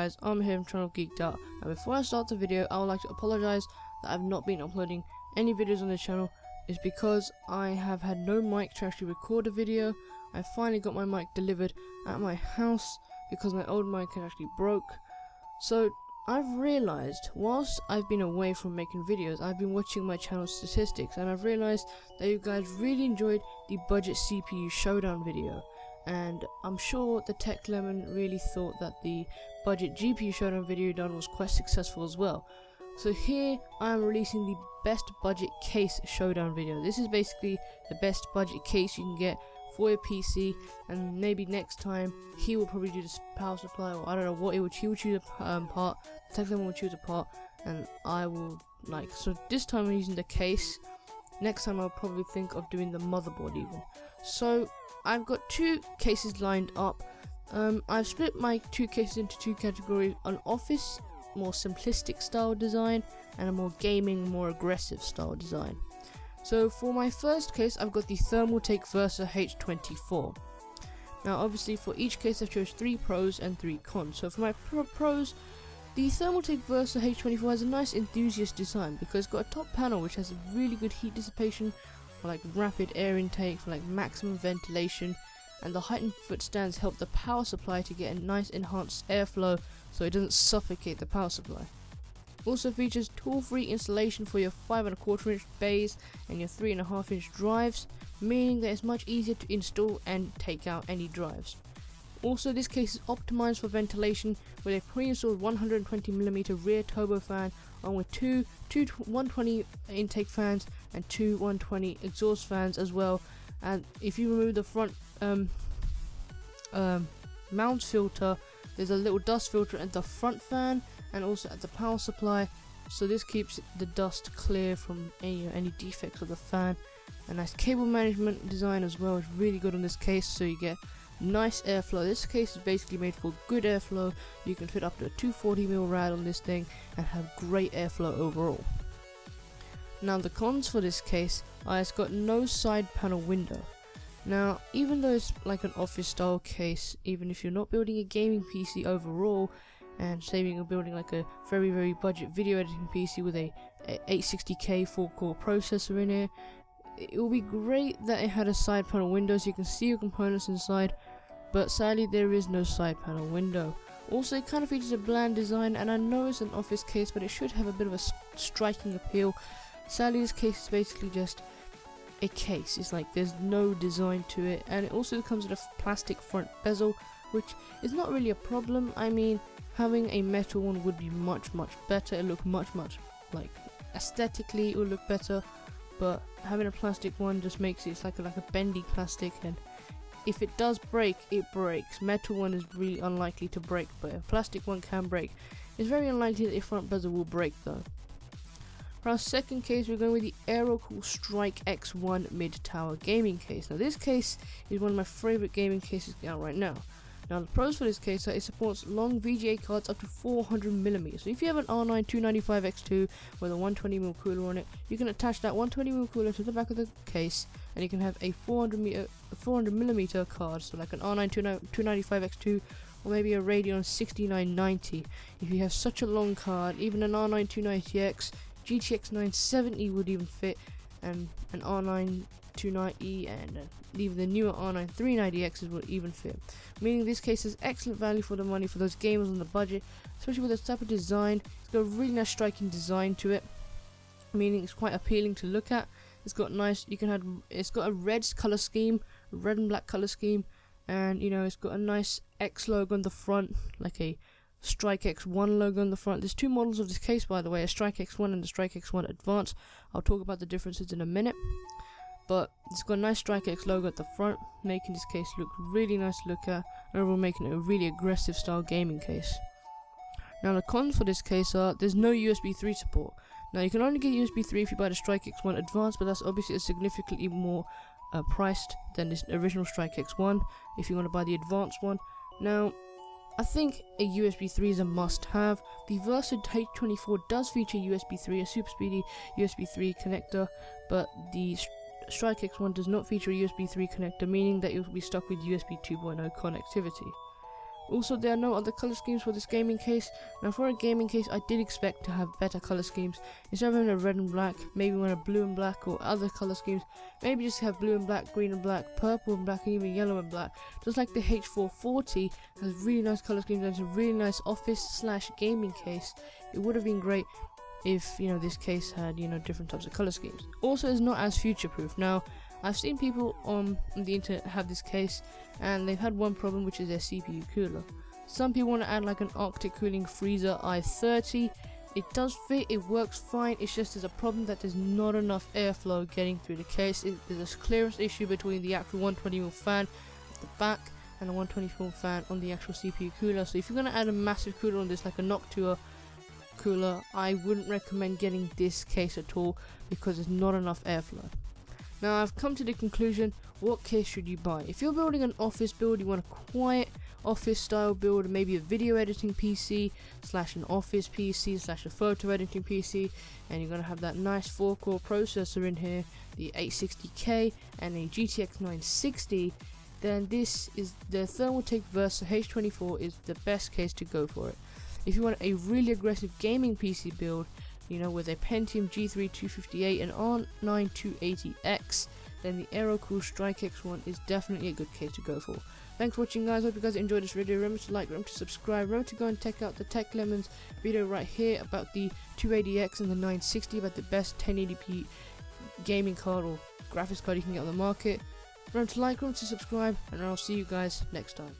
guys, I'm here from channel Geeked Out, and before I start the video I would like to apologize that I've not been uploading any videos on the channel. It's because I have had no mic to actually record a video. I finally got my mic delivered at my house because my old mic had actually broke. So I've realized whilst I've been away from making videos, I've been watching my channel statistics, and I've realized that you guys really enjoyed the budget CPU showdown video. And I'm sure the Tech Lemon really thought that the budget GPU showdown video done was quite successful as well. So here I am releasing the best budget case showdown video. This is basically the best budget case you can get for your PC, and maybe next time he will probably do this power supply, or I don't know what he would choose a part. The Tech Lemon will choose a part, and I will so this time I'm using the case. Next time I'll probably think of doing the motherboard even. So I've got two cases lined up. I've split my two cases into two categories: an office, more simplistic style design, and a more gaming, more aggressive style design. So for my first case, I've got the Thermaltake Versa H24. Now obviously for each case I've chose 3 pros and 3 cons. So for my pros, the Thermaltake Versa H24 has a nice enthusiast design because it's got a top panel which has a really good heat dissipation for like rapid air intake, for like maximum ventilation, and the heightened foot stands help the power supply to get a nice enhanced airflow so it doesn't suffocate the power supply. Also features tool-free installation for your 5¼ inch bays and your 3½ inch drives, meaning that it's much easier to install and take out any drives. Also, this case is optimized for ventilation with a pre-installed 120mm rear turbo fan, along with two 120 intake fans and 2 120 exhaust fans as well. And if you remove the front mount filter, there's a little dust filter at the front fan and also at the power supply, so this keeps the dust clear from any defects of the fan. A nice cable management design as well is really good on this case, so you get nice airflow. This case is basically made for good airflow. You can fit up to a 240mm rad on this thing and have great airflow overall. Now the cons for this case are it's got no side panel window. Now even though it's like an office style case, even if you're not building a gaming PC overall, and say you're building like a very budget video editing PC with a 860K 4-core processor in it, it will be great that it had a side panel window so you can see your components inside, but sadly there is no side panel window. Also, it kind of features a bland design, and I know it's an office case, but it should have a bit of a striking appeal. Sadly this case is basically just a case. It's like there's no design to it, and it also comes with a plastic front bezel, which is not really a problem. I mean, having a metal one would be much better. It look much like aesthetically it would look better, but having a plastic one just makes it, it's like a bendy plastic, and if it does break, it breaks. Metal one is really unlikely to break, but a plastic one can break. It's very unlikely that the front bezel will break though. For our second case, we're going with the Aerocool Strike X One mid-tower gaming case. Now this case is one of my favorite gaming cases out right now. Now the pros for this case are it supports long VGA cards up to 400mm. So if you have an R9 295X2 with a 120mm cooler on it, you can attach that 120mm cooler to the back of the case, and you can have a 400mm card, so like an R9 295X2 or maybe a Radeon 6990. If you have such a long card, even an R9 290X, GTX 970 would even fit, and an R9 290 and even the newer R9 390Xs would even fit, meaning this case is excellent value for the money for those gamers on the budget, especially with this type of design. It's got a really nice striking design to it, meaning it's quite appealing to look at. It's got it's got a red color scheme, a red and black color scheme, and it's got a nice X logo on the front, like a Strike X1 logo on the front. There's 2 models of this case, by the way, a Strike X1 and the Strike X1 Advanced. I'll talk about the differences in a minute, but it's got a nice Strike X logo at the front, making this case look really nice to look at, and overall making it a really aggressive style gaming case. Now the cons for this case are there's no USB 3 support. Now you can only get USB 3 if you buy the Strike X1 Advanced, but that's obviously significantly more priced than this original Strike X1 if you want to buy the advanced one. Now I think a USB 3 is a must-have. The Versa H24 does feature USB 3, a super speedy USB 3 connector, but the Strike X1 does not feature a USB 3 connector, meaning that you'll be stuck with USB 2.0 connectivity. Also, there are no other color schemes for this gaming case. Now, for a gaming case, I did expect to have better color schemes. Instead of having a red and black, maybe one a blue and black, or other color schemes, maybe just have blue and black, green and black, purple and black, and even yellow and black. Just like the H440 has really nice color schemes and it's a really nice office/gaming case. It would have been great if, you know, this case had, you know, different types of color schemes. Also, it's not as future proof. Now, I've seen people on the internet have this case and they've had one problem, which is their CPU cooler. Some people want to add like an Arctic cooling freezer i30. It does fit, it works fine, it's just there's a problem that there's not enough airflow getting through the case. There's a clearance issue between the actual 120mm fan at the back and a 120mm fan on the actual CPU cooler. So if you're going to add a massive cooler on this, like a Noctua cooler, I wouldn't recommend getting this case at all because there's not enough airflow. Now, I've come to the conclusion, what case should you buy? If you're building an office build, you want a quiet office style build, maybe a video editing PC / an office PC / a photo editing PC, and you're going to have that nice 4-core processor in here, the 860K and a GTX 960, then this is the Thermaltake Versa H24 is the best case to go for it. If you want a really aggressive gaming PC build, you know, with a Pentium G3 258 and R9 280X, then the Aerocool Strike X One is definitely a good case to go for. Thanks for watching, guys. Hope you guys enjoyed this video. Remember to like, remember to subscribe, remember to go and check out the Tech Lemons video right here about the 280X and the 960, about the best 1080p gaming card or graphics card you can get on the market. Remember to like, remember to subscribe, and I'll see you guys next time.